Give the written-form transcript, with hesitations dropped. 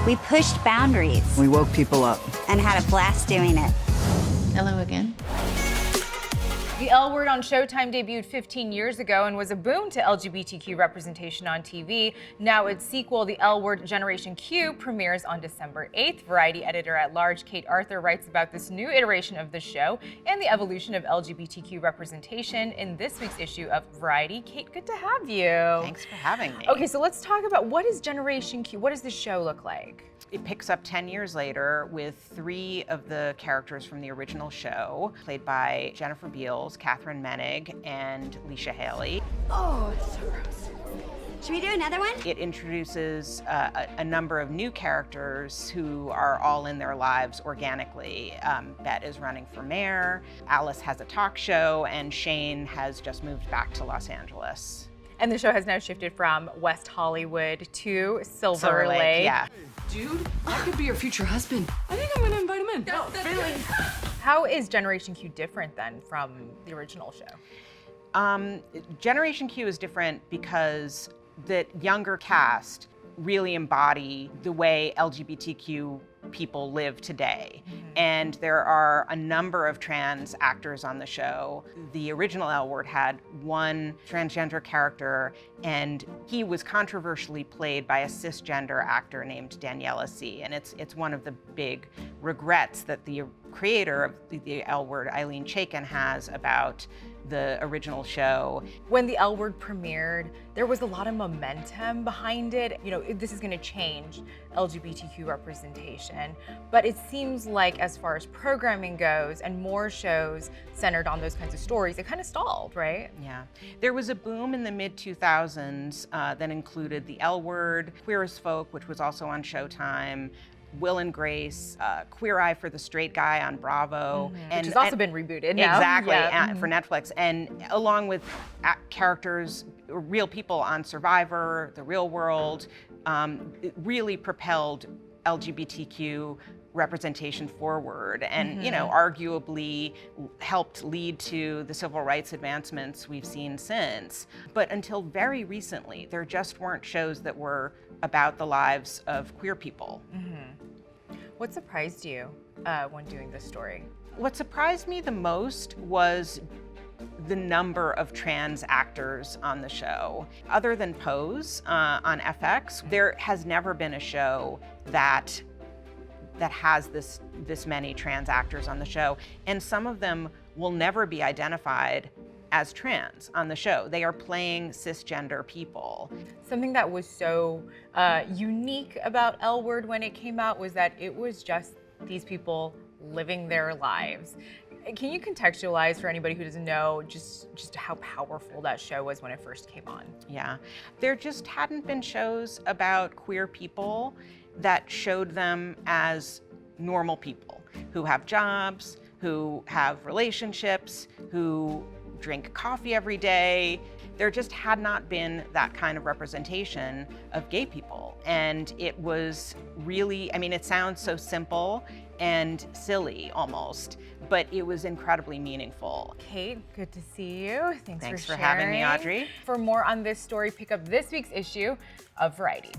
We pushed boundaries We woke people up. and had a blast doing it. Hello again. The L Word on Showtime debuted 15 years ago and was a boon to LGBTQ representation on TV. Now its sequel, The L Word Generation Q, premieres on December 8th. Variety editor-at-large Kate Aurthur writes about this new iteration of the show and the evolution of LGBTQ representation in this week's issue of Variety. Kate, good to have you. Thanks for having me. Okay, so let's talk about what is Generation Q? What does the show look like? It picks up 10 years later with 3 of the characters from the original show, played by Jennifer Beals, Catherine Menig, and Leisha Haley. Oh, it's so gross. Should we do another one? It introduces a number of new characters who are all in their lives organically. Bet is running for mayor, Alice has a talk show, and Shane has just moved back to Los Angeles. And the show has now shifted from West Hollywood to Silver Lake. Yeah. Dude, I could be your future husband. I think I'm gonna invite him in. Really? How is Generation Q different then from the original show? Generation Q is different because the younger cast really embody the way LGBTQ people live today. And there are a number of trans actors on the show. The original L Word had one transgender character, and he was controversially played by a cisgender actor named Daniela C. And it's one of the big regrets that the creator of the L Word, Eileen Chaikin, has about the original show. When the L Word premiered, there was a lot of momentum behind it. You know, this is gonna change LGBTQ representation, but it seems like as far as programming goes and more shows centered on those kinds of stories, it kind of stalled, right? Yeah. There was a boom in the mid-2000s that included the L Word, Queer as Folk, which was also on Showtime, Will and Grace, Queer Eye for the Straight Guy on Bravo. Which has also been rebooted now. Exactly, Yeah. for Netflix. And along with characters, real people on Survivor, The Real World, it really propelled LGBTQ representation forward and, you know, arguably helped lead to the civil rights advancements we've seen since. But until very recently, there just weren't shows that were about the lives of queer people. What surprised you when doing this story? What surprised me the most was the number of trans actors on the show. Other than Pose on FX, there has never been a show that has this many trans actors on the show, and some of them will never be identified as trans on the show. They are playing cisgender people. Something that was so unique about L Word when it came out was that it was just these people living their lives. Can you contextualize for anybody who doesn't know just how powerful that show was when it first came on? Yeah, there just hadn't been shows about queer people that showed them as normal people who have jobs, who have relationships, who drink coffee every day. There just had not been that kind of representation of gay people. And it was really, I mean, it sounds so simple and silly almost, but it was incredibly meaningful. Kate, good to see you. Thanks for sharing. having me, Audrey. For more on this story, pick up this week's issue of Variety.